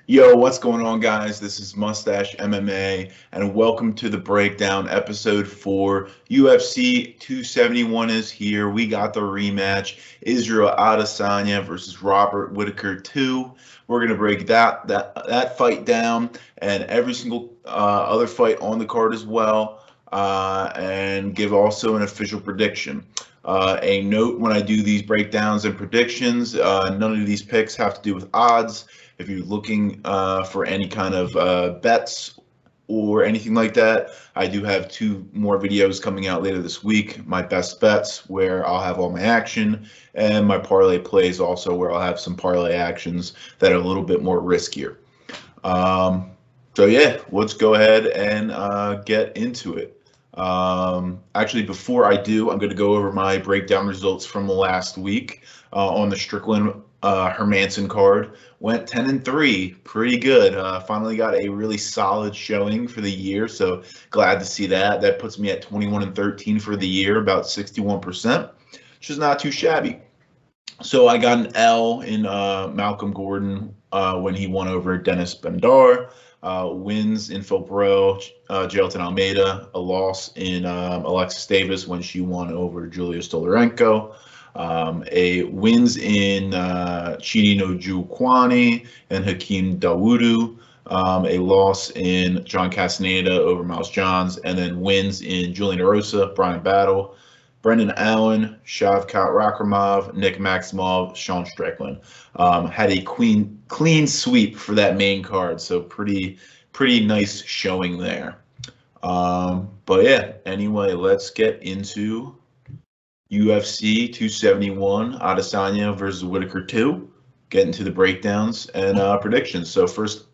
Yo, what's going on, guys? This is Mustache MMA, and welcome to the breakdown. Episode 4, UFC 271 is here. We got the rematch, Israel Adesanya versus Robert Whittaker 2. We're gonna break that fight down and every single other fight on the card as well, and give also an official prediction. A note: when I do these breakdowns and predictions, none of these picks have to do with odds. If you're looking for any kind of bets or anything like that, I do have 2 more videos coming out later this week. My best bets, where I'll have all my action, and my parlay plays also, where I'll have some parlay actions that are a little bit more riskier. So yeah, let's go ahead and get into it. Actually, before I do, I'm going to go over my breakdown results from last week on the Strickland Hermansson card. Went 10-3, pretty good. Finally got a really solid showing for the year, so glad to see that. That puts me at 21-13 for the year, about 61%, which is not too shabby. So I got an L in Malcolm Gordon when he won over Dennis Bendar. Wins in Phil Bro, Jailton Almeida. A loss in Alexis Davis when she won over Julia Stolarenko. A wins in Chidi Njokuani and Hakeem Dawodu. A loss in John Castaneda over Miles Johns, and then wins in Julian Erosa, Brian Battle, Brendan Allen, Shavkat Rakhimov, Nick Maximov, Sean Strickland. Had a clean sweep for that main card, so pretty nice showing there. But yeah, anyway, let's get into UFC 271, Adesanya versus Whittaker 2. Get into the breakdowns and predictions. So first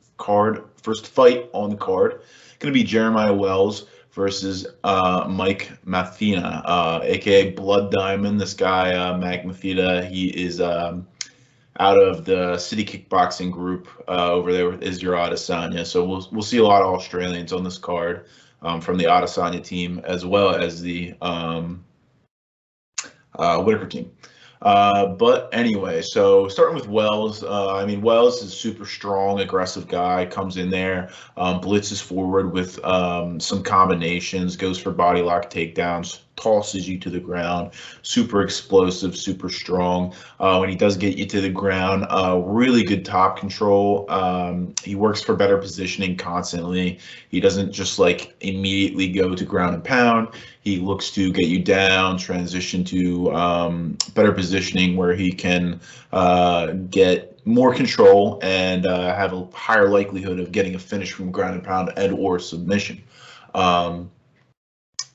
fight on the card, going to be Jeremiah Wells versus Mike Mathetha, aka Blood Diamond. This guy, Mike Mathetha, he is out of the City Kickboxing group over there with Israel Adesanya. So we'll see a lot of Australians on this card from the Adesanya team, as well as the Whittaker team. But anyway, so starting with Wells, Wells is a super strong, aggressive guy, comes in there, blitzes forward with some combinations, goes for body lock takedowns, tosses you to the ground, super explosive, super strong. When he does get you to the ground, really good top control. He works for better positioning constantly. He doesn't just like immediately go to ground and pound. He looks to get you down, transition to better positioning where he can get more control and have a higher likelihood of getting a finish from ground and pound and or submission.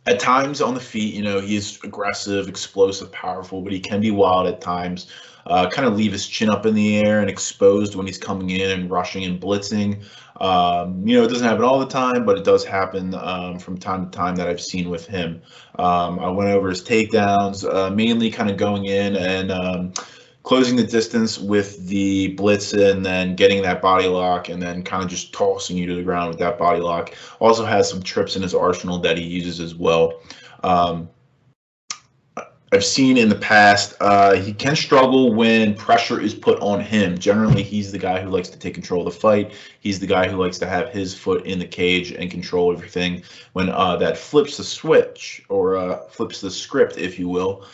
At times on the feet, he is aggressive, explosive, powerful, but he can be wild at times. Kind of leave his chin up in the air and exposed when he's coming in and rushing and blitzing. It doesn't happen all the time, but it does happen from time to time that I've seen with him. I went over his takedowns, mainly kind of going in and closing the distance with the blitz and then getting that body lock and then kind of just tossing you to the ground with that body lock. Also has some trips in his arsenal that he uses as well. I've seen in the past, he can struggle when pressure is put on him. Generally, he's the guy who likes to take control of the fight. He's the guy who likes to have his foot in the cage and control everything. When that flips the switch or flips the script, if you will,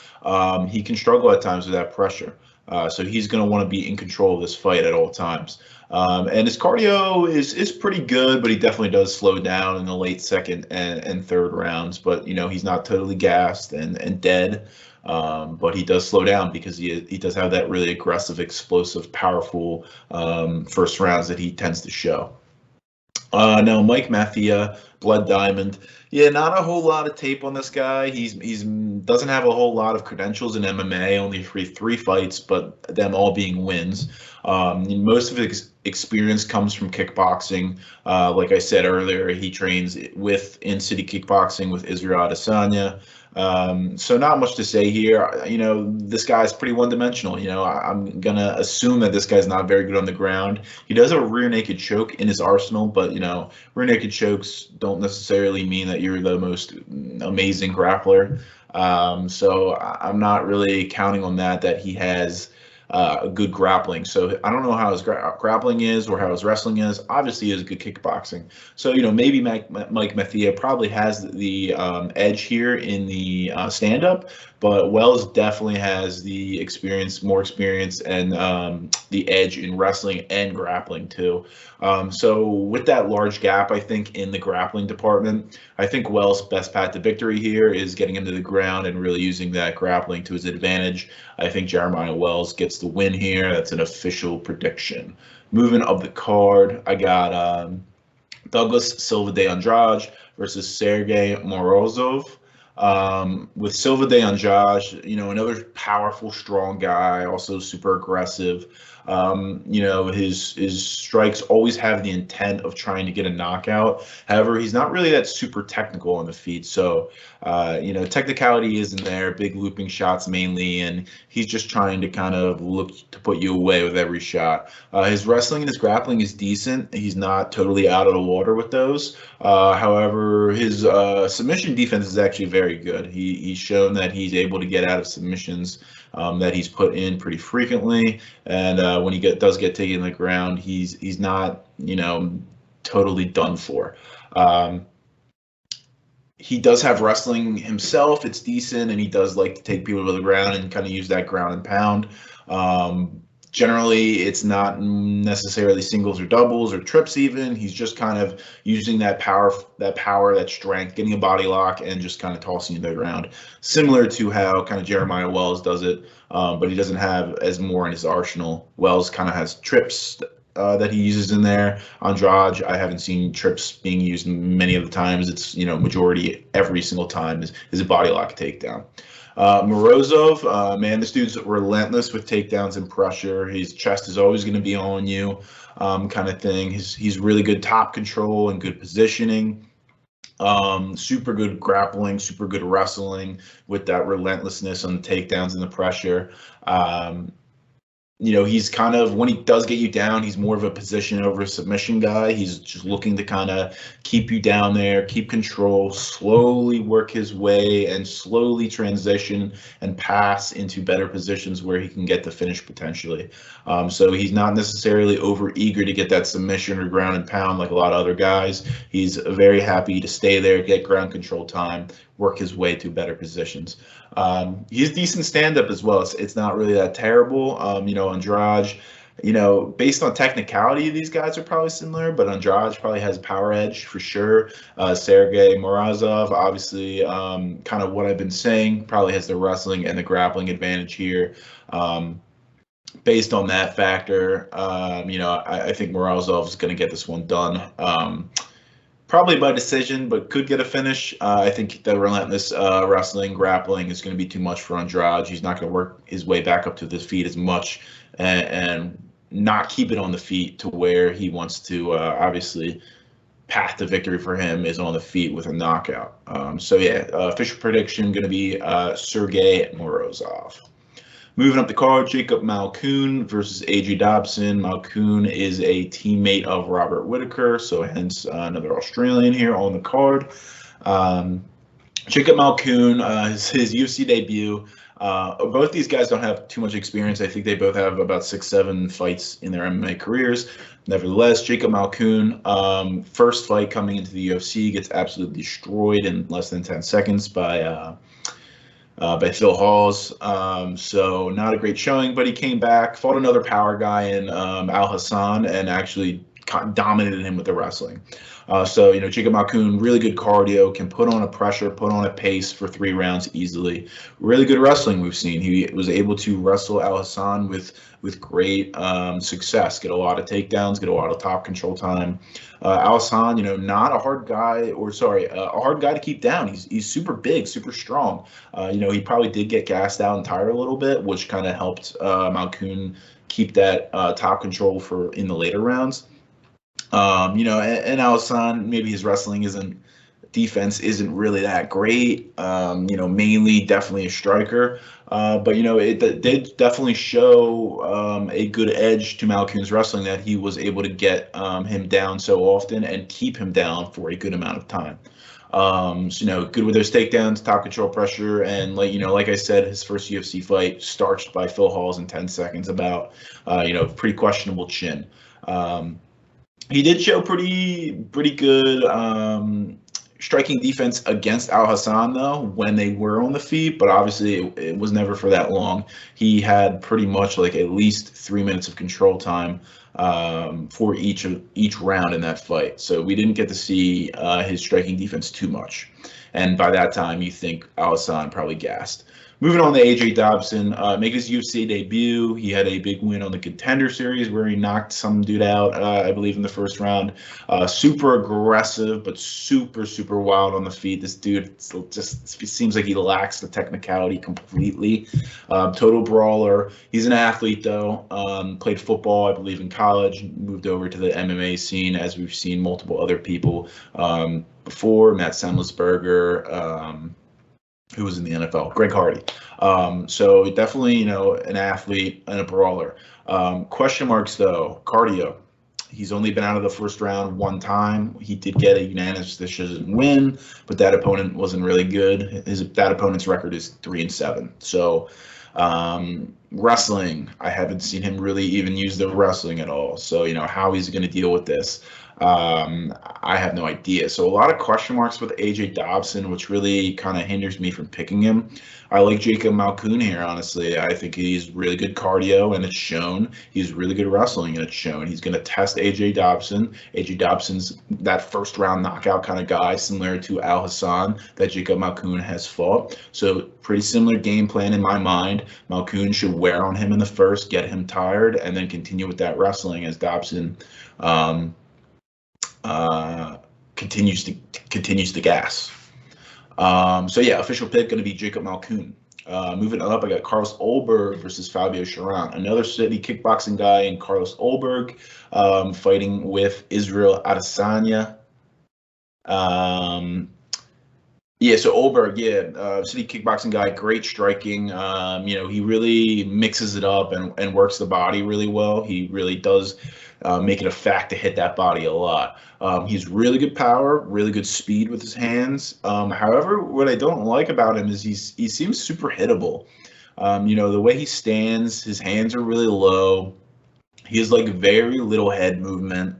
he can struggle at times with that pressure. So he's going to want to be in control of this fight at all times. And his cardio is pretty good, but he definitely does slow down in the late second and third rounds. But, he's not totally gassed and dead. But he does slow down because he does have that really aggressive, explosive, powerful first rounds that he tends to show. Now, Mike Mathetha, Blood Diamond. Yeah, not a whole lot of tape on this guy. He's doesn't have a whole lot of credentials in MMA, only three fights, but them all being wins. Most of his experience comes from kickboxing. Like I said earlier, he trains in City Kickboxing with Israel Adesanya. So not much to say here. This guy's pretty one-dimensional. I'm going to assume that this guy's not very good on the ground. He does have a rear naked choke in his arsenal, but, rear naked chokes don't necessarily mean that you're the most amazing grappler. So I'm not really counting on that he has good grappling. So I don't know how his grappling is or how his wrestling is. Obviously, he has good kickboxing. So, maybe Mike Mathetha probably has the edge here in the stand-up, but Wells definitely has the more experience, and the edge in wrestling and grappling too. So with that large gap, I think in the grappling department, I think Wells' best path to victory here is getting him to the ground and really using that grappling to his advantage. I think Jeremiah Wells gets the win here. That's an official prediction. Moving up the card, I got Douglas Silva de Andrade versus Sergey Morozov. With Silva de Andrade, another powerful, strong guy, also super aggressive. His strikes always have the intent of trying to get a knockout. However, he's not really that super technical on the feet. So, technicality isn't there, big looping shots mainly, and he's just trying to kind of look to put you away with every shot. His wrestling and his grappling is decent. He's not totally out of the water with those. However, his submission defense is actually very good. He's shown that he's able to get out of submissions that he's put in pretty frequently, and when he does get taken to the ground, he's not totally done for. He does have wrestling himself. It's decent, and he does like to take people to the ground and kind of use that ground and pound. Generally, it's not necessarily singles or doubles or trips even. He's just kind of using that power, that strength, getting a body lock, and just kind of tossing you to the ground. Similar to how kind of Jeremiah Wells does it, but he doesn't have as more in his arsenal. Wells kind of has trips that he uses in there. Andrade, I haven't seen trips being used many of the times. It's, majority every single time is a body lock takedown. Morozov, man, this dude's relentless with takedowns and pressure. His chest is always going to be on you, kind of thing. He's really good top control and good positioning. Super good grappling, super good wrestling with that relentlessness on the takedowns and the pressure. He's kind of, when he does get you down, he's more of a position over submission guy. He's just looking to kind of keep you down there, keep control, slowly work his way, and slowly transition and pass into better positions where he can get the finish potentially. So he's not necessarily over eager to get that submission or ground and pound like a lot of other guys. He's very happy to stay there, get ground control time, work his way to better positions. He's decent stand-up as well. It's not really that terrible. Andrade, based on technicality, these guys are probably similar, but Andrade probably has a power edge for sure. Sergey Morozov, obviously, kind of what I've been saying, probably has the wrestling and the grappling advantage here. Based on that factor, I think Morozov is going to get this one done. Probably by decision, but could get a finish. I think the relentless wrestling, grappling is going to be too much for Andrade. He's not going to work his way back up to the feet as much and not keep it on the feet to where he wants to. Obviously, path to victory for him is on the feet with a knockout. Official prediction going to be Sergey Morozov. Moving up the card, Jacob Malkoun versus AJ Dobson. Malkoun is a teammate of Robert Whittaker, so hence another Australian here on the card. Jacob Malkoun, his UFC debut. Both these guys don't have too much experience. I think they both have about 6-7 fights in their MMA careers. Nevertheless, Jacob Malkoun, first fight coming into the UFC, gets absolutely destroyed in less than 10 seconds by Phil Hawes. So not a great showing, but he came back, fought another power guy in Al Hassan, and actually dominated him with the wrestling. Jacob Malkoun, really good cardio, can put on a pressure, put on a pace for 3 rounds easily. Really good wrestling we've seen. He was able to wrestle Al Hassan with great success, get a lot of takedowns, get a lot of top control time. Al Hassan, not a hard guy, a hard guy to keep down. He's super big, super strong. He probably did get gassed out and tired a little bit, which kind of helped Malkoun keep that top control for in the later rounds. And Al Hassan, maybe his wrestling defense isn't really that great. Mainly definitely a striker. But it did definitely show a good edge to Malkoun's wrestling, that he was able to get him down so often and keep him down for a good amount of time. So, good with those takedowns, top control pressure, and like I said, his first UFC fight starched by Phil Halls in 10 seconds about, pretty questionable chin. He did show pretty good striking defense against Al Hassan, though, when they were on the feet, but obviously it was never for that long. He had pretty much like at least 3 minutes of control time for each round in that fight. So we didn't get to see his striking defense too much. And by that time, you think Al Hassan probably gassed. Moving on to AJ Dobson, make his UFC debut. He had a big win on the Contender Series where he knocked some dude out, I believe, in the first round. Super aggressive, but super wild on the feet. This dude just seems like he lacks the technicality completely. Total brawler. He's an athlete, though. Played football, I believe, in college. Moved over to the MMA scene, as we've seen multiple other people before. Matt Semelsberger. Who was in the NFL, Greg Hardy. So definitely, an athlete and a brawler. Question marks, though, cardio. He's only been out of the first round one time. He did get a unanimous decision win, but that opponent wasn't really good. That opponent's record is 3-7. So wrestling, I haven't seen him really even use the wrestling at all. So, how he's going to deal with this. I have no idea. So a lot of question marks with AJ Dobson, which really kind of hinders me from picking him. I like Jacob Malkoun here, honestly. I think he's really good cardio, and it's shown. He's really good wrestling, and it's shown. He's going to test AJ Dobson. AJ Dobson's that first-round knockout kind of guy, similar to Al Hassan that Jacob Malkoun has fought. So pretty similar game plan in my mind. Malkoun should wear on him in the first, get him tired, and then continue with that wrestling as Dobson continues to gas. Official pick going to be Jacob Malkoun. Moving up, I got Carlos Ulberg versus Fabio Cherant. Another city kickboxing guy in Carlos Ulberg, fighting with Israel Adesanya. So Ulberg, city kickboxing guy, great striking. He really mixes it up and works the body really well. He really does make it a fact to hit that body a lot. He's really good power, really good speed with his hands. However, what I don't like about him is he seems super hittable. The way he stands, his hands are really low. He has like very little head movement.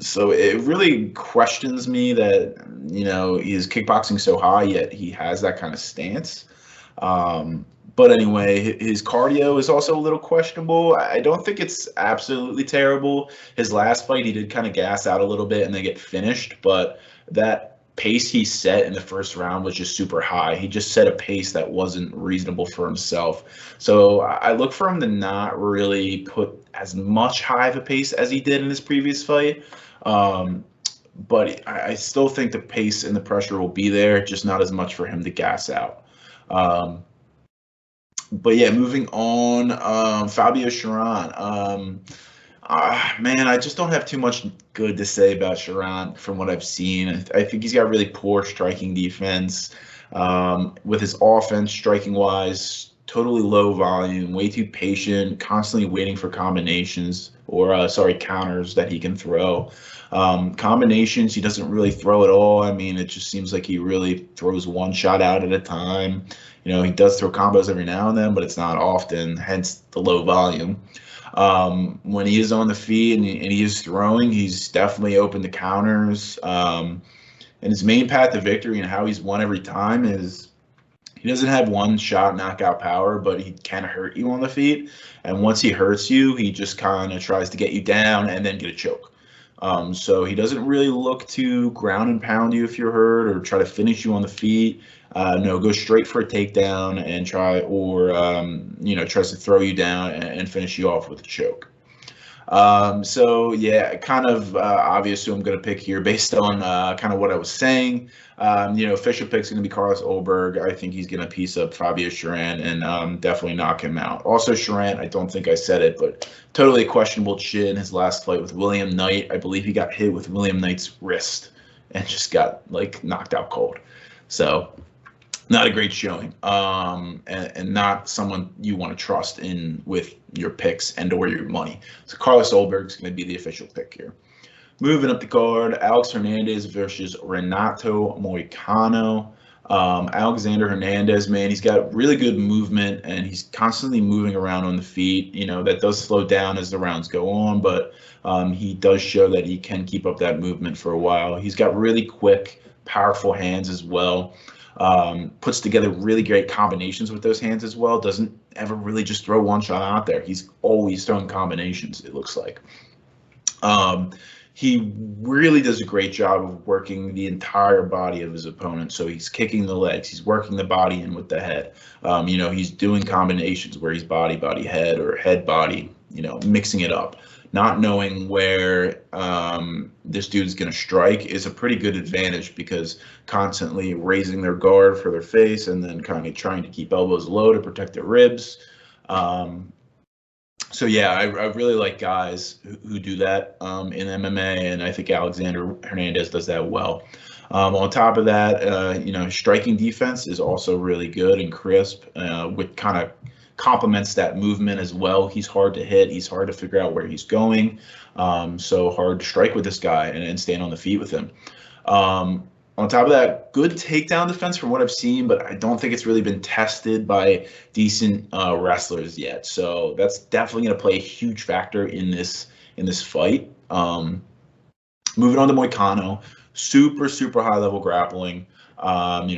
So it really questions me that, he's kickboxing so high, yet he has that kind of stance. But anyway, his cardio is also a little questionable. I don't think it's absolutely terrible. His last fight, he did kind of gas out a little bit and then get finished, but that pace he set in the first round was just super high. He just set a pace that wasn't reasonable for himself. So I look for him to not really put as much high of a pace as he did in his previous fight. But I still think the pace and the pressure will be there, just not as much for him to gas out. Moving on, Fabio Cherant. I just don't have too much good to say about Cherant from what I've seen. I think he's got really poor striking defense. With his offense, striking-wise, totally low volume, way too patient, constantly waiting for combinations or counters that he can throw. Combinations, he doesn't really throw at all. I mean, it just seems like he really throws one shot out at a time. He does throw combos every now and then, but it's not often, hence the low volume. When he is on the feet and he is throwing, he's definitely open to counters. And his main path to victory and how he's won every time is he doesn't have one shot knockout power, but he can hurt you on the feet. And once he hurts you, he just kind of tries to get you down and then get a choke. So he doesn't really look to ground and pound you if you're hurt or try to finish you on the feet. Go straight for a takedown and tries to throw you down and finish you off with a choke. Kind of obvious who I'm going to pick here based on kind of what I was saying. Official pick's going to be Carlos Ulberg. I think he's going to piece up Fabio Cherant and definitely knock him out. Also, Cherant, I don't think I said it, but totally questionable chin. His last fight with William Knight, I believe he got hit with William Knight's wrist and just got knocked out cold. So not a great showing, and not someone you want to trust in with your picks and or your money. So Carlos Ulberg is going to be the official pick here. Moving up the card, Alex Hernandez versus Renato Moicano. Alexander Hernandez, man, he's got really good movement and he's constantly moving around on the feet. That does slow down as the rounds go on, but he does show that he can keep up that movement for a while. He's got really quick, powerful hands as well. Puts together really great combinations with those hands as well. Doesn't ever really just throw one shot out there. He's always throwing combinations, it looks like. He really does a great job of working the entire body of his opponent. So he's kicking the legs, he's working the body in with the head. He's doing combinations where he's body, head, or head, body, mixing it up. Not knowing where this dude is going to strike is a pretty good advantage, because constantly raising their guard for their face and then kind of trying to keep elbows low to protect their ribs. So yeah, I really like guys who do that in MMA, and I think Alexander Hernandez does that well. On top of that, striking defense is also really good and crisp, which kind of complements that movement as well. He's hard to hit. He's hard to figure out where he's going. So hard to strike with this guy and stand on the feet with him. On top of that, good takedown defense from what I've seen, but I don't think it's really been tested by decent wrestlers yet. So that's definitely going to play a huge factor in this fight. Moving on to Moicano, super high level grappling.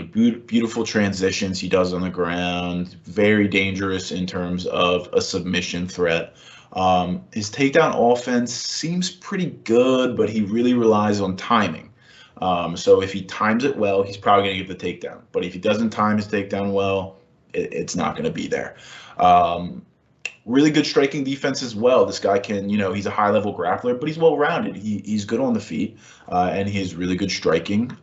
Beautiful transitions he does on the ground. Very dangerous in terms of a submission threat. His takedown offense seems pretty good, but he really relies on timing. So if he times it well, he's probably going to get the takedown. But if he doesn't time his takedown well, it's not going to be there. Really good striking defense as well. This guy can, he's a high-level grappler, but he's well-rounded. He's good on the feet, and he has really good striking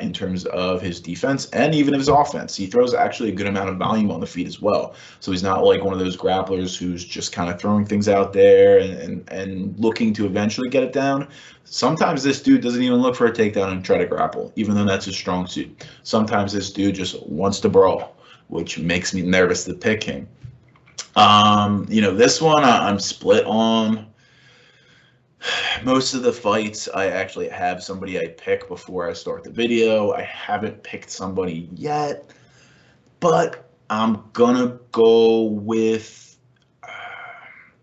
in terms of his defense and even his offense. He throws actually a good amount of volume on the feet as well. So he's not like one of those grapplers who's just kind of throwing things out there and looking to eventually get it down. Sometimes this dude doesn't even look for a takedown and try to grapple, even though that's his strong suit. Sometimes this dude just wants to brawl, which makes me nervous to pick him. This one I'm split on. Most of the fights I actually have somebody I pick before I start the video. I haven't picked somebody yet, but I'm gonna go with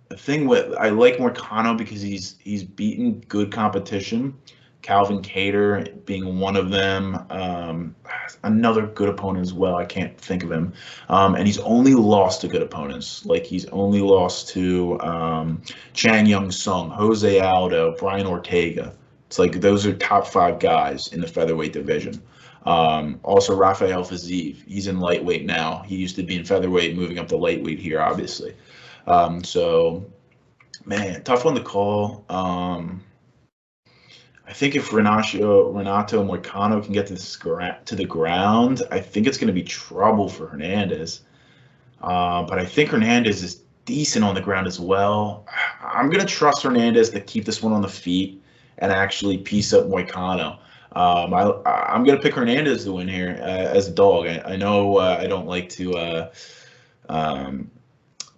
I like Moicano because he's beaten good competition. Calvin Kattar being one of them. Another good opponent as well. I can't think of him. And he's only lost to good opponents. Like he's only lost to Chan Young Sung, Jose Aldo, Brian Ortega. It's like those are top 5 guys in the featherweight division. Also Rafael Fiziev. He's in lightweight now. He used to be in featherweight, moving up to lightweight here, obviously. So, man, tough one to call. I think if Renato Moicano can get to the ground, I think it's going to be trouble for Hernandez. But I think Hernandez is decent on the ground as well. I'm going to trust Hernandez to keep this one on the feet and actually piece up Moicano. I'm going to pick Hernandez to win here as a dog. I know I don't like to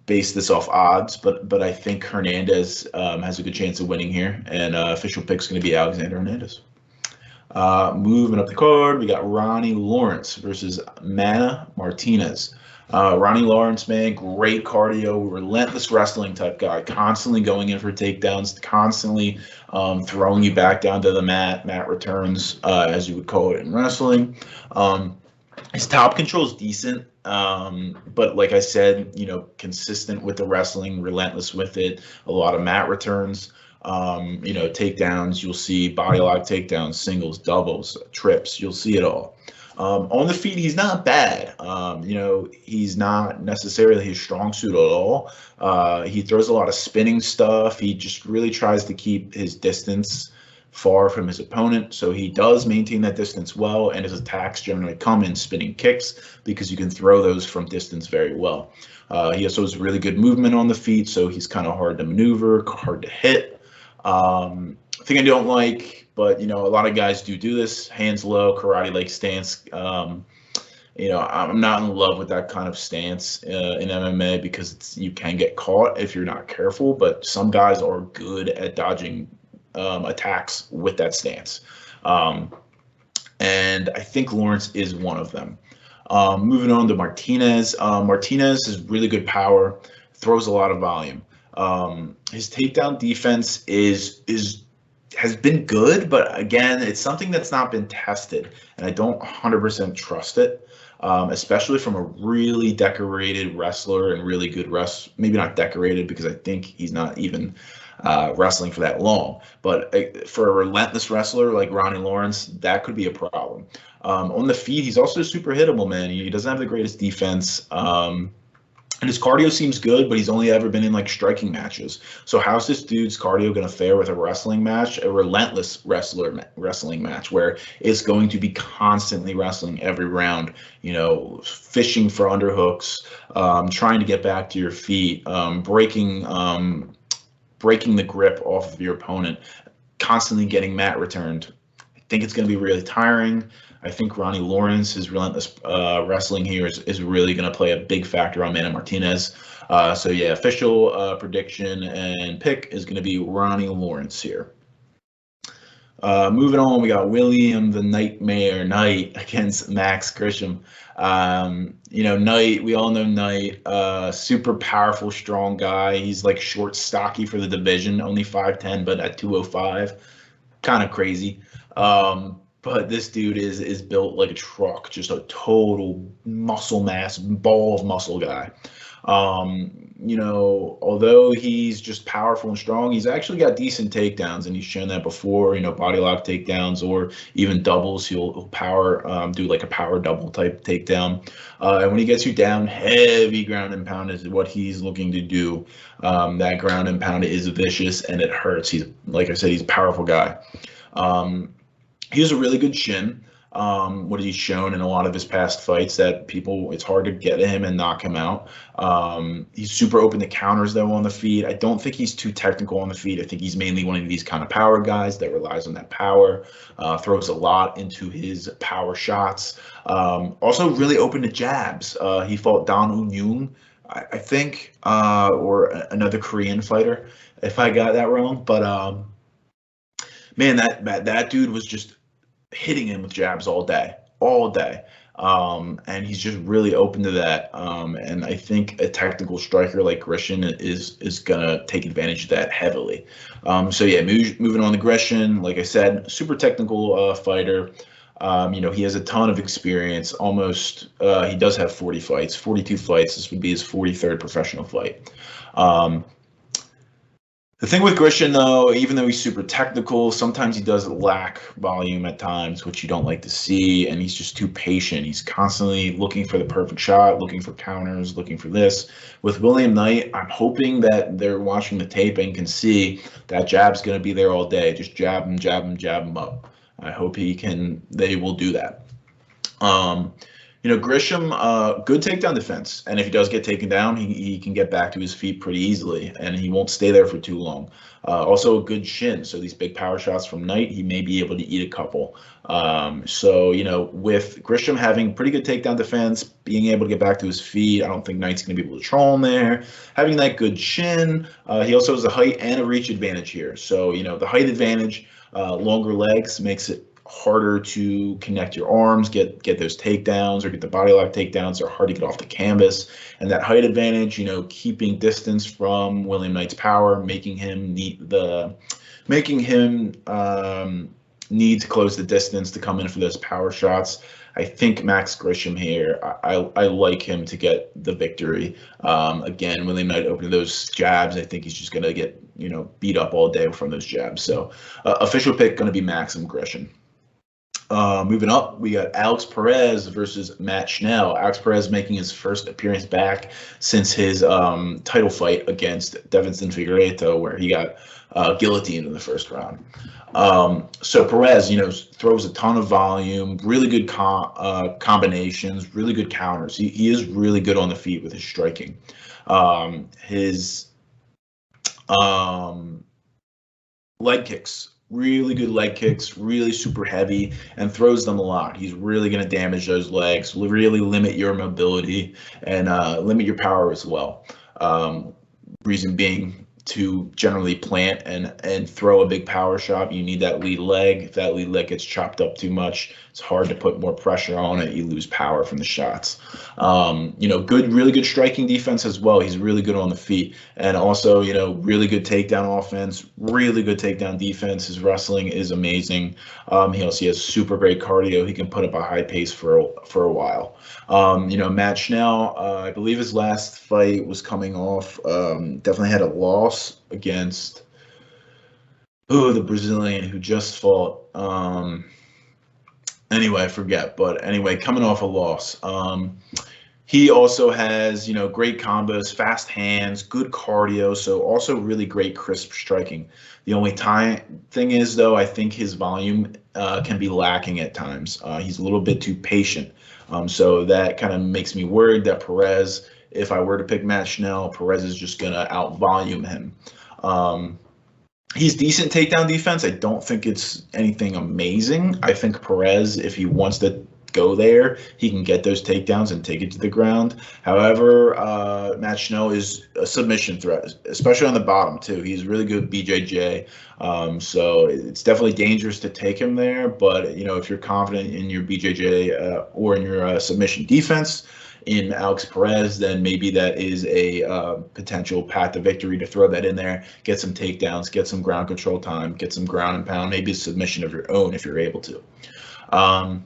base this off odds, but I think Hernandez has a good chance of winning here, and official pick's going to be Alexander Hernandez. Moving up the card, we got Ronnie Lawrence versus Mana Martinez. Ronnie Lawrence, man, great cardio, relentless wrestling type guy, constantly going in for takedowns, constantly throwing you back down to the mat returns, as you would call it in wrestling. His top control is decent, but like I said, consistent with the wrestling, relentless with it, a lot of mat returns, takedowns. You'll see body lock takedowns, singles, doubles, trips. You'll see it all. On the feet, he's not bad. He's not necessarily his strong suit at all. He throws a lot of spinning stuff. He just really tries to keep his distance far from his opponent, so he does maintain that distance well, and his attacks generally come in spinning kicks because you can throw those from distance very well. He also has really good movement on the feet, so he's kind of hard to maneuver, hard to hit. Thing I don't like, but a lot of guys do this, hands low, karate leg stance. I'm not in love with that kind of stance in MMA because you can get caught if you're not careful, but some guys are good at dodging attacks with that stance. And I think Lawrence is one of them. Moving on to Martinez. Martinez has really good power, throws a lot of volume. His takedown defense has been good, but again, it's something that's not been tested, and I don't 100% trust it, especially from a really decorated wrestler and really good maybe not decorated because I think he's not even wrestling for that long. But for a relentless wrestler like Ronnie Lawrence, that could be a problem. On the feet, he's also super hittable, man. He doesn't have the greatest defense. And his cardio seems good, but he's only ever been in like striking matches. So how's this dude's cardio going to fare with a wrestling match, a relentless wrestling match where it's going to be constantly wrestling every round, fishing for underhooks, trying to get back to your feet, breaking the grip off of your opponent, constantly getting mat returned. I think it's going to be really tiring. I think Ronnie Lawrence, his relentless wrestling here is really going to play a big factor on Manny Martinez. So yeah, official prediction and pick is going to be Ronnie Lawrence here. Moving on, we got William the Nightmare Knight against Max Grishin. Knight, we all know Knight, super powerful, strong guy. He's like short, stocky for the division, only 5'10", but at 205, kind of crazy. But this dude is built like a truck, just a total muscle mass, ball of muscle guy. Although he's just powerful and strong, he's actually got decent takedowns, and he's shown that before, body lock takedowns or even doubles. He'll power, do like a power double type takedown. And when he gets you down, heavy ground and pound is what he's looking to do. That ground and pound is vicious and it hurts. Like I said, he's a powerful guy. He has a really good shin. What he's shown in a lot of his past fights that it's hard to get him and knock him out. He's super open to counters though on the feet. I don't think he's too technical on the feet. I think he's mainly one of these kind of power guys that relies on that power, throws a lot into his power shots. Also really open to jabs. He fought Dan Un-Young, I think, or another Korean fighter, if I got that wrong. But man, that dude was just hitting him with jabs all day. And he's just really open to that. And I think a technical striker like Grishin is going to take advantage of that heavily. So yeah, moving on to Grishin, like I said, super technical fighter. He has a ton of experience. He does have 42 fights. This would be his 43rd professional fight. The thing with Grishin, though, even though he's super technical, sometimes he does lack volume at times, which you don't like to see, and he's just too patient. He's constantly looking for the perfect shot, looking for counters, looking for this. With William Knight, I'm hoping that they're watching the tape and can see that jab's going to be there all day. Just jab him up. I hope they will do that. Grisham, good takedown defense, and if he does get taken down, he can get back to his feet pretty easily, and he won't stay there for too long. Also a good shin, so these big power shots from Knight, he may be able to eat a couple. With Grisham having pretty good takedown defense, being able to get back to his feet, I don't think Knight's going to be able to troll him there. Having that good shin, he also has a height and a reach advantage here. So, the height advantage, longer legs makes it harder to connect your arms, get those takedowns or get the body lock takedowns. They're hard to get off the canvas. And that height advantage, keeping distance from William Knight's power, making him need to close the distance to come in for those power shots. I think Max Grishin here, I like him to get the victory. Again, William Knight opening those jabs, I think he's just going to get, beat up all day from those jabs. So official pick going to be Maxim Grishin. Moving up, we got Alex Perez versus Matt Schnell. Alex Perez making his first appearance back since his title fight against Deiveson Figueiredo, where he got guillotined in the first round. So Perez, throws a ton of volume, really good combinations, really good counters. He is really good on the feet with his striking. His leg kicks. Really good leg kicks, really super heavy, and throws them a lot. He's really going to damage those legs, really limit your mobility, and limit your power as well. Reason being, to generally plant and throw a big power shot. You need that lead leg. If that lead leg gets chopped up too much, it's hard to put more pressure on it. You lose power from the shots. Really good striking defense as well. He's really good on the feet, and also, really good takedown offense, really good takedown defense. His wrestling is amazing. He also has super great cardio. He can put up a high pace for a while. Matt Schnell, I believe his last fight was coming off, definitely had a loss against the Brazilian who just fought. I forget. But anyway, coming off a loss. He also has, great combos, fast hands, good cardio, so also really great crisp striking. The only thing is, though, I think his volume can be lacking at times. He's a little bit too patient. So that kind of makes me worried that Perez, if I were to pick Matt Schnell, Perez is just going to out-volume him. He's decent takedown defense. I don't think it's anything amazing. I think Perez, if he wants to go there, he can get those takedowns and take it to the ground. However, Matt Schnell is a submission threat, especially on the bottom too. He's really good BJJ, so it's definitely dangerous to take him there. But if you're confident in your BJJ or in your submission defense in Alex Perez, then maybe that is a potential path to victory to throw that in there, get some takedowns, get some ground control time, get some ground and pound, maybe a submission of your own if you're able to. On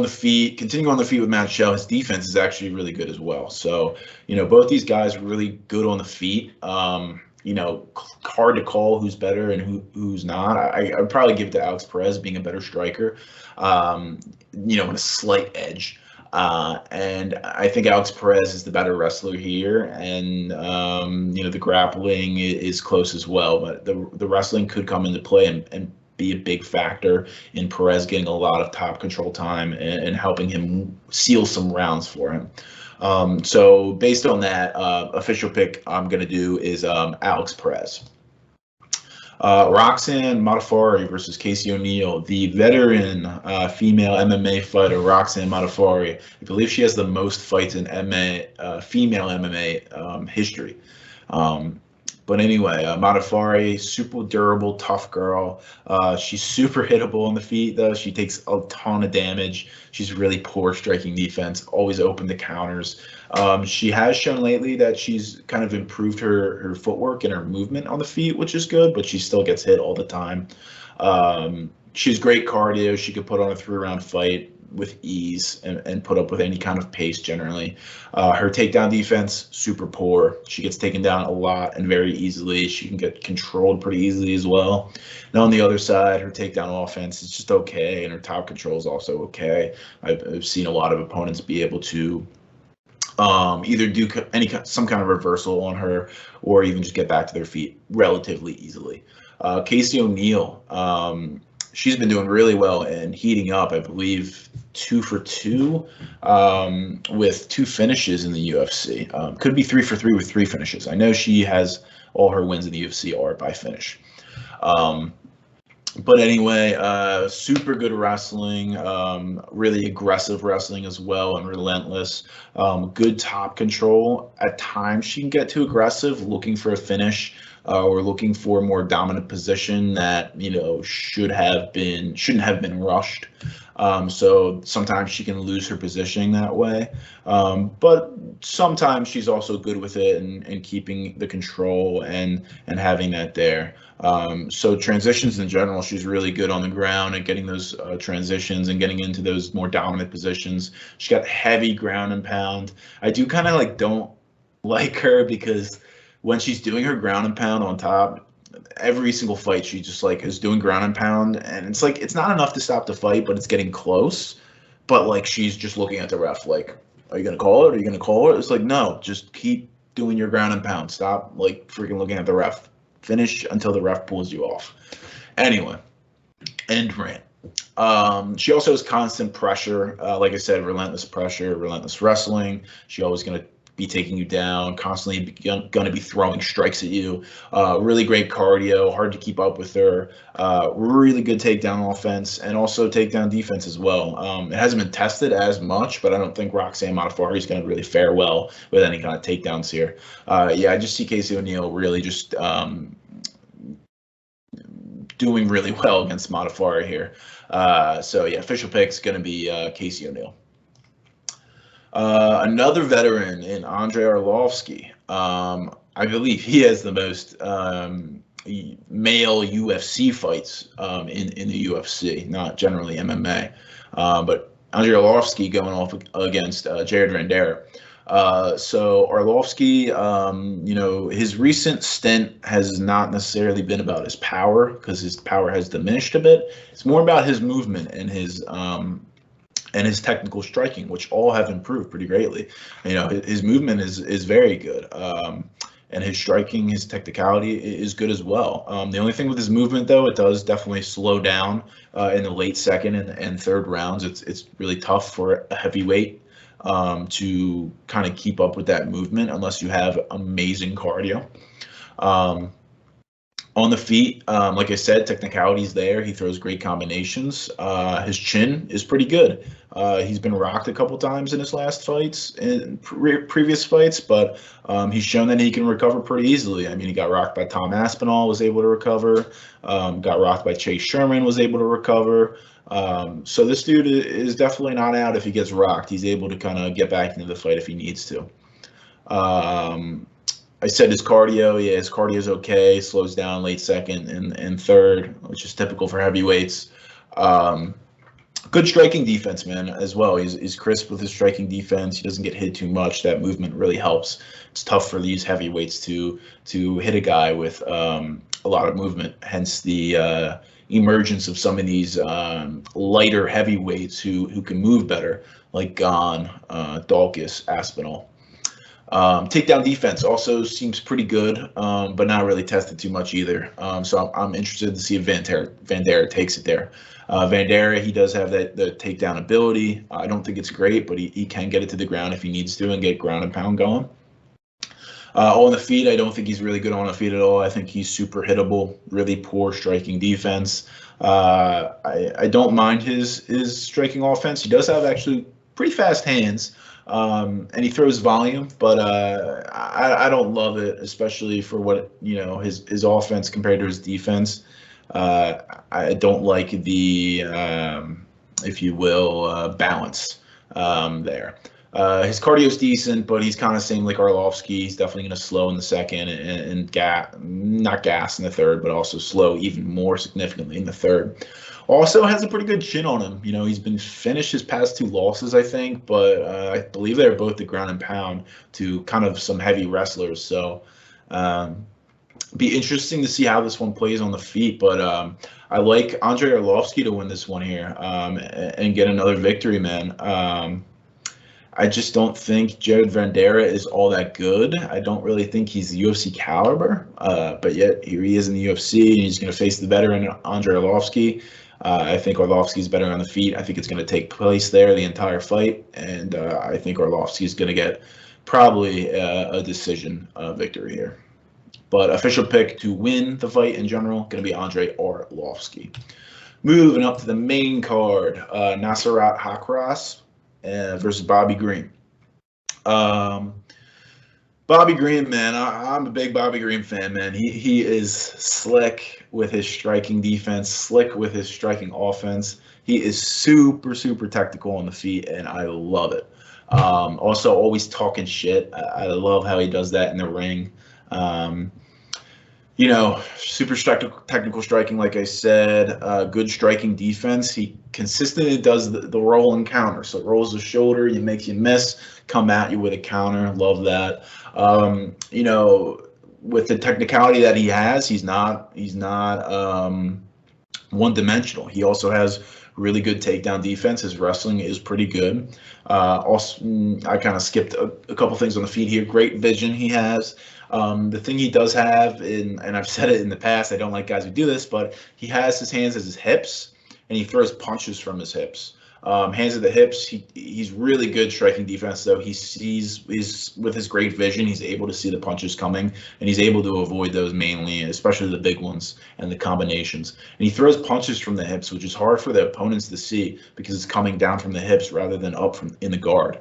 the feet, continuing on the feet with Matt Schnell, his defense is actually really good as well. So, both these guys are really good on the feet. Hard to call who's better and who's not. I'd probably give it to Alex Perez being a better striker, with a slight edge. And I think Alex Perez is the better wrestler here. And, the grappling is close as well. But the wrestling could come into play and be a big factor in Perez getting a lot of top control time and helping him seal some rounds for him. So based on that, official pick I'm going to do is Alex Perez. Roxanne Modafferi versus Casey O'Neill, the veteran female MMA fighter Roxanne Modafferi. I believe she has the most fights in female MMA history. But anyway, Modafferi, super durable, tough girl. She's super hittable on the feet, though. She takes a ton of damage. She's really poor striking defense, always open to counters. She has shown lately that she's kind of improved her footwork and her movement on the feet, which is good, but she still gets hit all the time. She's great cardio. She could put on a 3-round fight with ease and put up with any kind of pace generally. Her takedown defense, super poor. She gets taken down a lot and very easily. She can get controlled pretty easily as well. And on the other side, her takedown offense is just okay, and her top control is also okay. I've seen a lot of opponents be able to either do some kind of reversal on her or even just get back to their feet relatively easily. Casey O'Neill, she's been doing really well and heating up, I believe, 2 for 2 with 2 finishes in the UFC. Could be 3 for 3 with 3 finishes. I know she has all her wins in the UFC are by finish. But anyway, super good wrestling, really aggressive wrestling as well, and relentless. Good top control. At times she can get too aggressive, looking for a finish. Or looking for a more dominant position that shouldn't have been rushed. So sometimes she can lose her positioning that way, but sometimes she's also good with it and keeping the control and having that there. So transitions in general, she's really good on the ground and getting those transitions and getting into those more dominant positions. She got heavy ground and pound. I do kind of don't like her because when she's doing her ground and pound on top, every single fight she just is doing ground and pound, and it's not enough to stop the fight, but it's getting close. But she's just looking at the ref are you gonna call it? Are you gonna call it? It's no, just keep doing your ground and pound. Stop freaking looking at the ref. Finish until the ref pulls you off. Anyway, end rant. She also has constant pressure. Like I said, relentless pressure, relentless wrestling. She always gonna be taking you down, constantly going to be throwing strikes at you. Really great cardio, hard to keep up with her. Really good takedown offense and also takedown defense as well. It hasn't been tested as much, but I don't think Roxanne Modafferi is going to really fare well with any kind of takedowns here. I just see Casey O'Neill really just doing really well against Modafferi here. Official pick is going to be Casey O'Neill. Another veteran in Andrei Arlovski. I believe he has the most male UFC fights in the UFC, not generally MMA. But Andrei Arlovski going off against Jared Vanderaa. So Arlovski, his recent stint has not necessarily been about his power because his power has diminished a bit. It's more about his movement and his technical striking, which all have improved pretty greatly. His movement is very good. And his striking, his technicality is good as well. The only thing with his movement, though, it does definitely slow down in the late second and third rounds. It's really tough for a heavyweight to kind of keep up with that movement unless you have amazing cardio. On the feet, like I said, technicality's there. He throws great combinations. His chin is pretty good. He's been rocked a couple times in his last fights, in previous fights, but he's shown that he can recover pretty easily. I mean, he got rocked by Tom Aspinall, was able to recover. Got rocked by Chase Sherman, was able to recover. So this dude is definitely not out if he gets rocked. He's able to kind of get back into the fight if he needs to. I said his cardio, his cardio is okay. Slows down late second and third, which is typical for heavyweights. Good striking defense, man, as well. He's crisp with his striking defense. He doesn't get hit too much. That movement really helps. It's tough for these heavyweights to hit a guy with a lot of movement. Hence the emergence of some of these lighter heavyweights who can move better, like Gane, Dalkus, Aspinall. Takedown defense also seems pretty good, but not really tested too much either. So I'm interested to see if Vanderaa takes it there. Vanderaa, he does have the takedown ability. I don't think it's great, but he can get it to the ground if he needs to and get ground and pound going. On the feet, I don't think he's really good on the feet at all. I think he's super hittable, really poor striking defense. I don't mind his striking offense. He does have actually pretty fast hands. And he throws volume, but I don't love it, especially for what his offense compared to his defense. I don't like the, if you will, balance there. His cardio is decent, but he's kind of same like Arlovski. He's definitely going to slow in the second and not gas in the third, but also slow even more significantly in the third. Also has a pretty good chin on him. He's been finished his past 2 losses, I think, but I believe they're both the ground and pound to kind of some heavy wrestlers. So be interesting to see how this one plays on the feet. But I like Andrei Arlovski to win this one here and get another victory, man. I just don't think Jared Vanderaa is all that good. I don't really think he's UFC caliber, but yet here he is in the UFC, and he's going to face the veteran Andrei Arlovski. I think Arlovski's better on the feet. I think it's going to take place there the entire fight, and I think Arlovski's going to get probably a decision victory here. But official pick to win the fight in general, going to be Andrei Arlovski. Moving up to the main card, Nasrat Haqparast versus Bobby Green. Bobby Green, man, I'm a big Bobby Green fan, man. He is slick with his striking defense, slick with his striking offense. He is super, super technical on the feet, and I love it. Also, always talking shit. I love how he does that in the ring. Super technical striking, like I said, good striking defense. He consistently does the roll and counter. So it rolls the shoulder, he makes you miss, come at you with a counter. Love that. With the technicality that he has, he's not one-dimensional. He also has really good takedown defense. His wrestling is pretty good. Also, I kind of skipped a couple things on the feet here. Great vision he has. The thing he does have, and I've said it in the past, I don't like guys who do this, but he has his hands as his hips, and he throws punches from his hips. Hands at the hips, he's really good striking defense, though. He's with his great vision, he's able to see the punches coming, and he's able to avoid those mainly, especially the big ones and the combinations. And he throws punches from the hips, which is hard for the opponents to see because it's coming down from the hips rather than up from in the guard.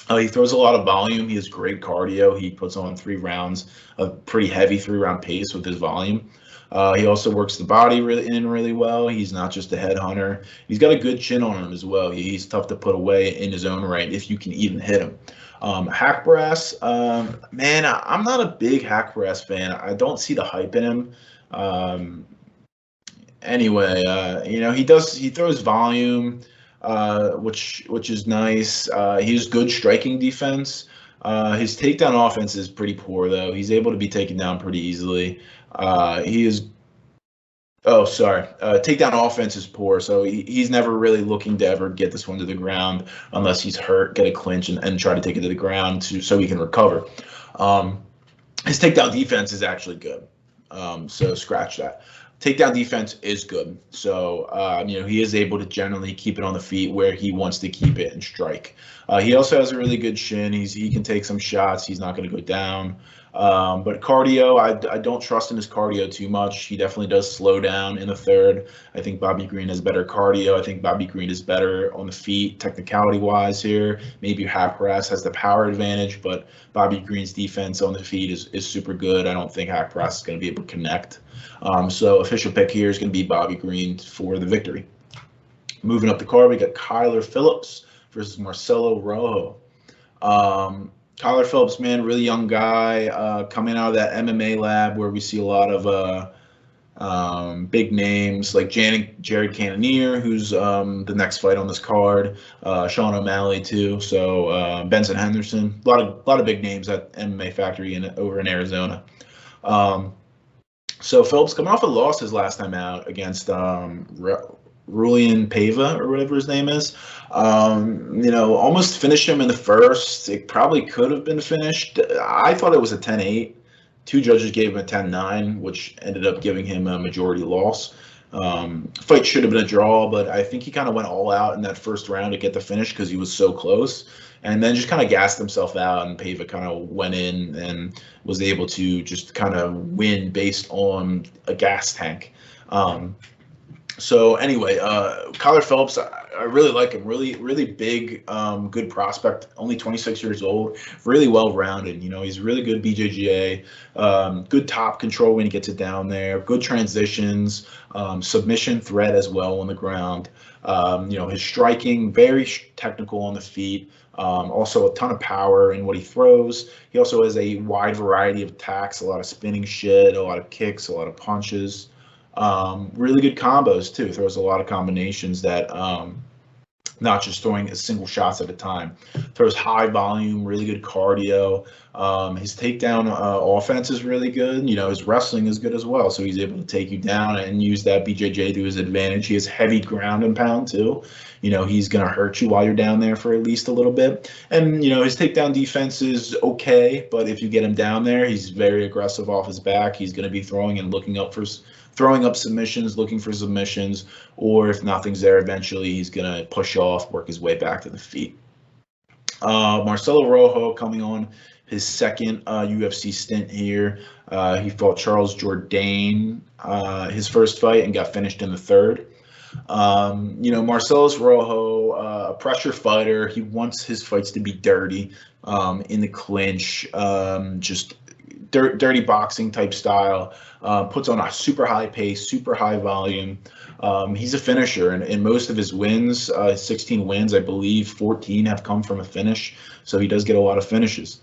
He throws a lot of volume. He has great cardio. He puts on 3 rounds of pretty heavy 3-round pace with his volume. He also works the body really well. He's not just a headhunter. He's got a good chin on him as well. He's tough to put away in his own right if you can even hit him. Haqparast, man, I'm not a big Haqparast fan. I don't see the hype in him. Anyway, he throws volume. Which is nice. He has good striking defense. His takedown offense is pretty poor, though. He's able to be taken down pretty easily. Takedown offense is poor, so he's never really looking to ever get this one to the ground unless he's hurt, get a clinch, and try to take it to the ground so he can recover. His takedown defense is actually good, so scratch that. Takedown defense is good. So, he is able to generally keep it on the feet where he wants to keep it and strike. He also has a really good shin. He can take some shots. He's not going to go down. But cardio, I don't trust in his cardio too much. He definitely does slow down in the third. I think Bobby Green has better cardio. I think Bobby Green is better on the feet, technicality-wise here. Maybe Haqparast has the power advantage, but Bobby Green's defense on the feet is super good. I don't think Haqparast is going to be able to connect. So official pick here is going to be Bobby Green for the victory. Moving up the card, we got Kyler Phillips versus Marcelo Rojo. Kyler Phillips, man, really young guy, coming out of that MMA lab where we see a lot of big names like Jared Cannonier, who's the next fight on this card, Sean O'Malley too. So Benson Henderson, a lot of big names at MMA Factory over in Arizona. So Phillips coming off a loss his last time out against Rulian Paiva or whatever his name is. Almost finished him in the first. It probably could have been finished. I thought it was a 10-8. 2 judges gave him a 10-9, which ended up giving him a majority loss. Fight should have been a draw, but I think he kind of went all out in that first round to get the finish because he was so close. And then just kind of gassed himself out, and Paiva kind of went in and was able to just kind of win based on a gas tank. So anyway, Kyler Phillips, I really like him. Really big, good prospect. Only 26 years old. Really well-rounded. He's really good BJJ. Good top control when he gets it down there. Good transitions. Submission threat as well on the ground. His striking, very technical on the feet. Also a ton of power in what he throws. He also has a wide variety of attacks, a lot of spinning shit, a lot of kicks, a lot of punches. Really good combos too. Throws a lot of combinations that not just throwing single shots at a time. Throws high volume, really good cardio. His takedown offense is really good. His wrestling is good as well. So he's able to take you down and use that BJJ to his advantage. He has heavy ground and pound too. He's going to hurt you while you're down there for at least a little bit. And, his takedown defense is okay, but if you get him down there, he's very aggressive off his back. He's going to be throwing and throwing up submissions, looking for submissions, or if nothing's there, eventually he's going to push off, work his way back to the feet. Marcelo Rojo coming on his second UFC stint here. He fought Charles Jourdain his first fight and got finished in the third. Marcelo Rojo, a pressure fighter. He wants his fights to be dirty, in the clinch, just dirty boxing type style. Puts on a super high pace, super high volume. He's a finisher, and in most of his wins, 16 wins, I believe 14 have come from a finish. So he does get a lot of finishes.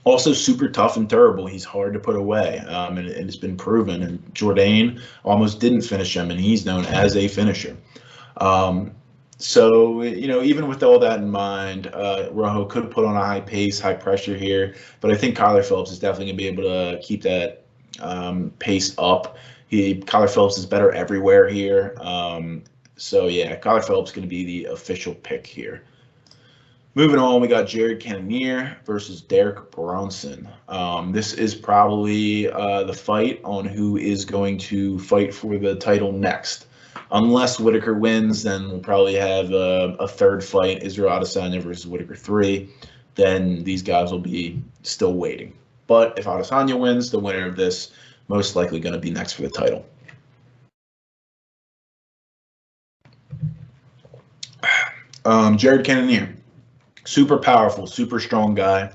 Also super tough and durable. He's hard to put away, and it's been proven. And Jourdain almost didn't finish him, and he's known as a finisher. So, even with all that in mind, Rojo could put on a high pace, high pressure here, but I think Kyler Phillips is definitely going to be able to keep that pace up. Kyler Phillips is better everywhere here. So, yeah, Kyler Phillips is going to be the official pick here. Moving on, we got Jared Cannonier versus Derek Bronson. This is probably the fight on who is going to fight for the title next. Unless Whittaker wins, then we'll probably have a third fight, Israel Adesanya versus Whittaker 3. Then these guys will be still waiting. But if Adesanya wins, the winner of this most likely going to be next for the title. Jared Cannonier, super powerful, super strong guy.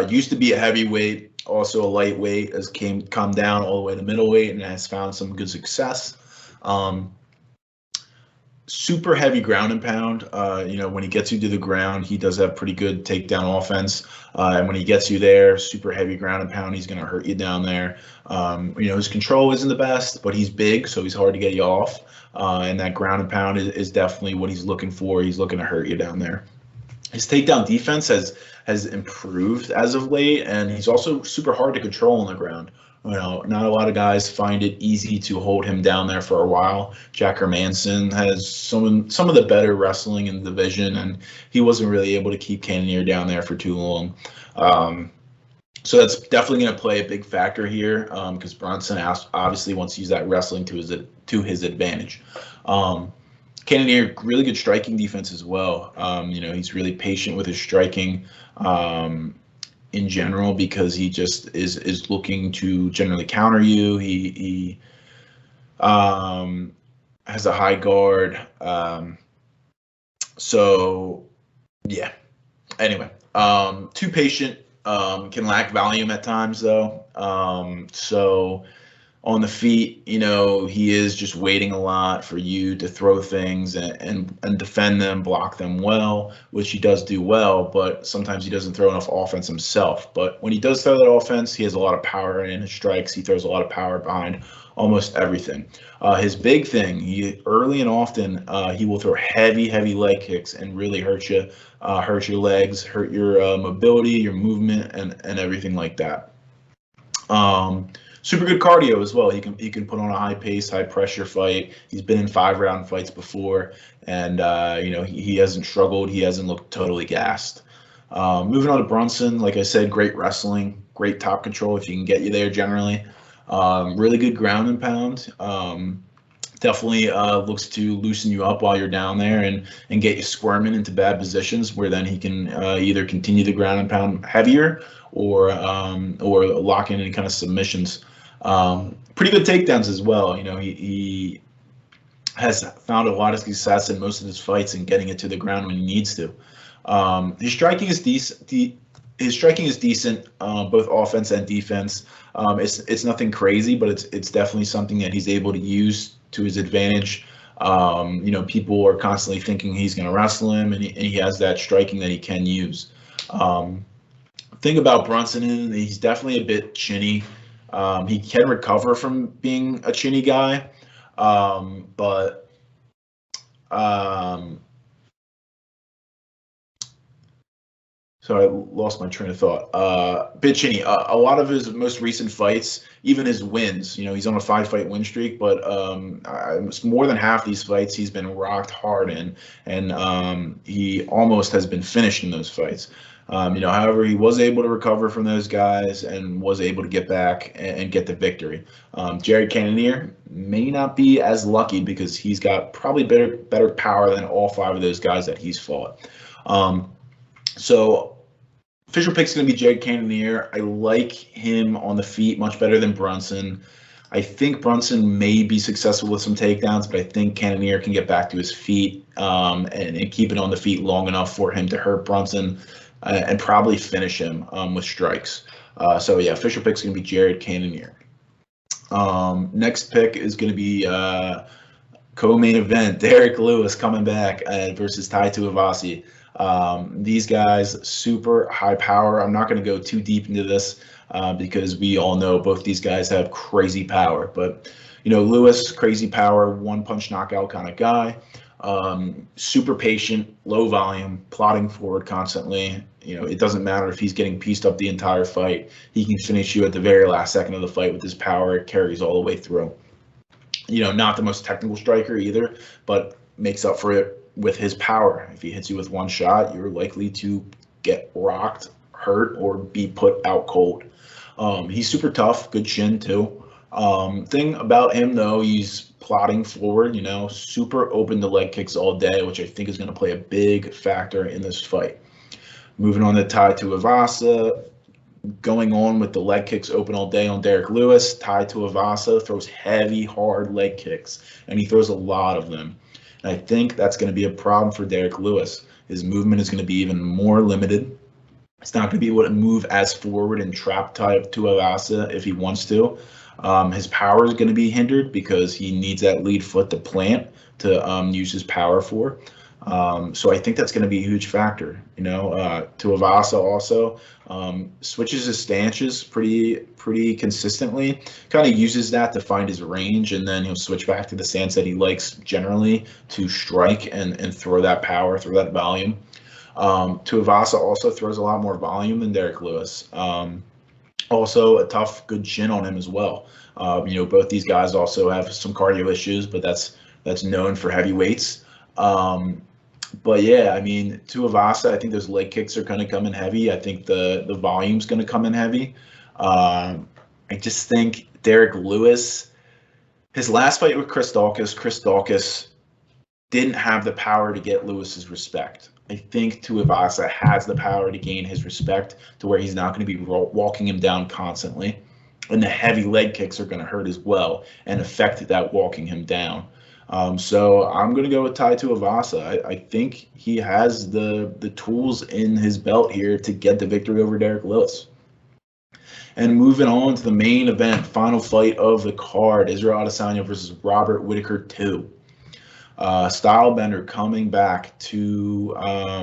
Used to be a heavyweight, also a lightweight, has come down all the way to middleweight and has found some good success. Super heavy ground and pound. When he gets you to the ground, he does have pretty good takedown offense. And when he gets you there, super heavy ground and pound, he's going to hurt you down there. His control isn't the best, but he's big, so he's hard to get you off. And that ground and pound is definitely what he's looking for. He's looking to hurt you down there. His takedown defense has improved as of late, and he's also super hard to control on the ground. Not a lot of guys find it easy to hold him down there for a while. Jack Hermansson has some of the better wrestling in the division, and he wasn't really able to keep Cannonier down there for too long. So that's definitely going to play a big factor here because Brunson obviously wants to use that wrestling to his advantage. Cannonier, really good striking defense as well. He's really patient with his striking in general because he just is looking to generally counter you. He has a high guard. So, yeah. Anyway, too patient. Can lack volume at times, though. So on the feet, he is just waiting a lot for you to throw things and defend them, block them well, which he does do well, but sometimes he doesn't throw enough offense himself. But when he does throw that offense, he has a lot of power in his strikes. He throws a lot of power behind almost everything. His big thing, early and often, he will throw heavy leg kicks and really hurt you, hurt your legs, hurt your mobility, your movement, and everything like that. Super good cardio as well. He can put on a high pace, high pressure fight. He's been in 5-round fights before, and he hasn't struggled. He hasn't looked totally gassed. Moving on to Brunson, like I said, great wrestling, great top control if he can get you there generally. Really good ground and pound. Definitely looks to loosen you up while you're down there and get you squirming into bad positions where then he can either continue the ground and pound heavier or lock in any kind of submissions. Pretty good takedowns as well. He has found a lot of success in most of his fights in getting it to the ground when he needs to. His striking is decent, both offense and defense. It's nothing crazy, but it's definitely something that he's able to use to his advantage. People are constantly thinking he's going to wrestle him, and he has that striking that he can use. Thing about Brunson, he's definitely a bit chinny. He can recover from being a chinny guy, but sorry, I lost my train of thought. Bit chinny. A lot of his most recent fights, even his wins, he's on a 5-fight win streak, but more than half these fights he's been rocked hard in, and he almost has been finished in those fights. However, he was able to recover from those guys and was able to get back and get the victory. Jared Cannonier may not be as lucky because he's got probably better power than all 5 of those guys that he's fought. So official pick's going to be Jared Cannonier. I like him on the feet much better than Brunson. I think Brunson may be successful with some takedowns, but I think Cannonier can get back to his feet and keep it on the feet long enough for him to hurt Brunson and probably finish him with strikes. Official pick's going to be Jared Cannonier. Next pick is going to be co-main event, Derek Lewis coming back versus Tai Tuivasa. These guys, super high power. I'm not going to go too deep into this because we all know both these guys have crazy power. But, Lewis, crazy power, one-punch knockout kind of guy. Super patient, low volume, plodding forward constantly. It doesn't matter if he's getting pieced up the entire fight. He can finish you at the very last second of the fight with his power. It carries all the way through. Not the most technical striker either, but makes up for it with his power. If he hits you with one shot, you're likely to get rocked, hurt, or be put out cold. He's super tough, good chin too. Thing about him though, he's plodding forward, super open to leg kicks all day, which I think is going to play a big factor in this fight. Moving on to Tai Tuivasa, going on with the leg kicks open all day on Derek Lewis. Tai Tuivasa throws heavy, hard leg kicks, and he throws a lot of them. And I think that's going to be a problem for Derek Lewis. His movement is going to be even more limited. He's not going to be able to move as forward and trap Tai Tuivasa if he wants to. His power is going to be hindered because he needs that lead foot to plant to use his power for. So I think that's going to be a huge factor. Tuivasa also switches his stances pretty consistently. Kind of uses that to find his range, and then he'll switch back to the stance that he likes generally to strike and throw that power, throw that volume. Tuivasa also throws a lot more volume than Derek Lewis. Also, a tough, good chin on him as well. Both these guys also have some cardio issues, but that's known for heavyweights. But yeah, I mean, Tuivasa, I think those leg kicks are going to come in heavy. I think the volume's going to come in heavy. I just think Derek Lewis, his last fight with Chris Daukaus didn't have the power to get Lewis's respect. I think Tuivasa has the power to gain his respect to where he's not going to be walking him down constantly. And the heavy leg kicks are going to hurt as well and affect that walking him down. So I'm going to go with Tai Tuivasa. I think he has the tools in his belt here to get the victory over Derek Lewis. And moving on to the main event, final fight of the card, Israel Adesanya versus Robert Whittaker 2. Stylebender coming back to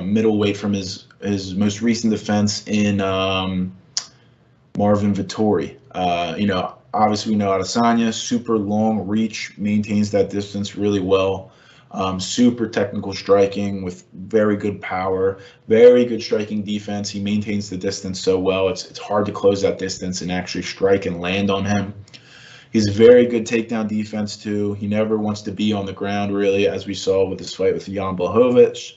middleweight from his most recent defense in Marvin Vettori. Obviously, we know Adesanya, super long reach, maintains that distance really well. Super technical striking with very good power, very good striking defense. He maintains the distance so well. It's hard to close that distance and actually strike and land on him. He's very good takedown defense, too. He never wants to be on the ground, really, as we saw with his fight with Jan Blachowicz.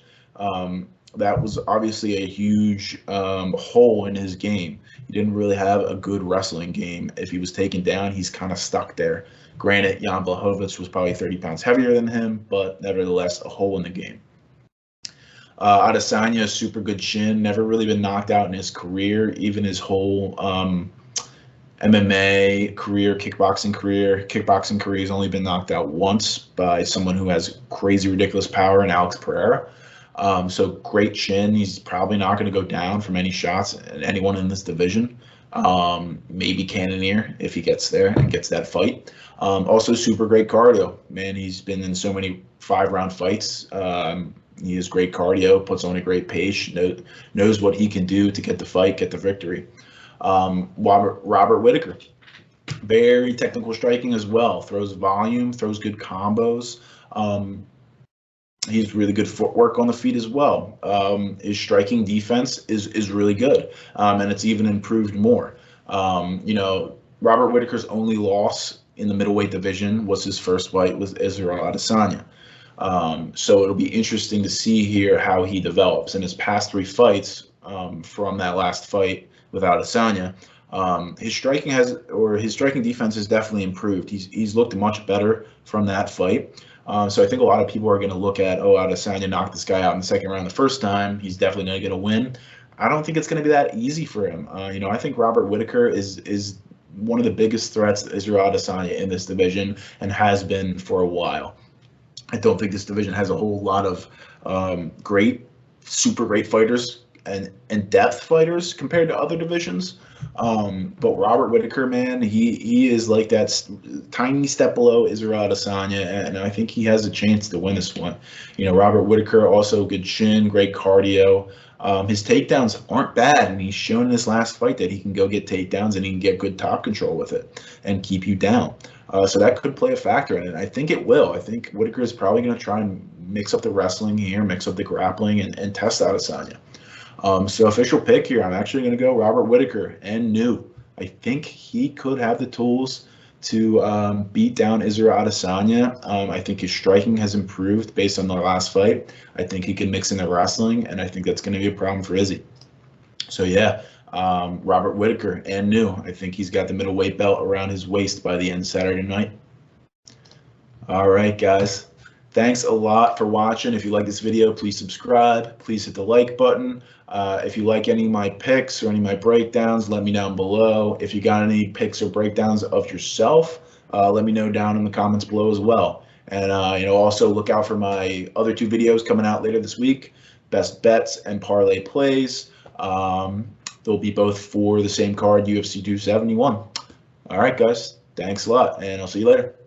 That was obviously a huge hole in his game. He didn't really have a good wrestling game. If he was taken down, he's kind of stuck there. Granted, Jan Blachowicz was probably 30 pounds heavier than him, but nevertheless, a hole in the game. Adesanya, super good chin, never really been knocked out in his career, even his whole MMA career, kickboxing career. He's only been knocked out once by someone who has crazy, ridiculous power in Alex Pereira. So great chin. He's probably not going to go down from any shots at anyone in this division. Maybe Cannonier if he gets there and gets that fight. Also super great cardio. Man, he's been in so many 5-round fights. He has great cardio, puts on a great pace, knows what he can do to get the fight, get the victory. Robert Whittaker, very technical striking as well. Throws volume, throws good combos. He's really good footwork on the feet as well. His striking defense is really good, and it's even improved more. Robert Whittaker's only loss in the middleweight division was his first fight with Israel Adesanya. So it'll be interesting to see here how he develops. In his past 3 fights from that last fight with Adesanya, his striking defense has definitely improved. He's looked much better from that fight. So I think a lot of people are going to look at, Adesanya knocked this guy out in the second round the first time. He's definitely going to get a win. I don't think it's going to be that easy for him. I think Robert Whittaker is one of the biggest threats to Israel Adesanya in this division and has been for a while. I don't think this division has a whole lot of super great fighters and depth fighters compared to other divisions. But Robert Whittaker, man, he is like that tiny step below Israel Adesanya, and I think he has a chance to win this one. Robert Whittaker, also good chin, great cardio. His takedowns aren't bad, and he's shown in this last fight that he can go get takedowns and he can get good top control with it and keep you down. So that could play a factor in it. I think it will. I think Whittaker is probably going to try and mix up the wrestling here, mix up the grappling, and test Adesanya. So official pick here, I'm actually going to go Robert Whittaker and new. I think he could have the tools to beat down Israel Adesanya. I think his striking has improved based on the last fight. I think he can mix in the wrestling, and I think that's going to be a problem for Izzy. So yeah, Robert Whittaker and new. I think he's got the middleweight belt around his waist by the end of Saturday night. All right, guys. Thanks a lot for watching. If you like this video, please subscribe. Please hit the like button. If you like any of my picks or any of my breakdowns, let me down below. If you got any picks or breakdowns of yourself, let me know down in the comments below as well. And also look out for my other 2 videos coming out later this week, best bets and parlay plays. They'll be both for the same card, UFC 271. All right, guys. Thanks a lot, and I'll see you later.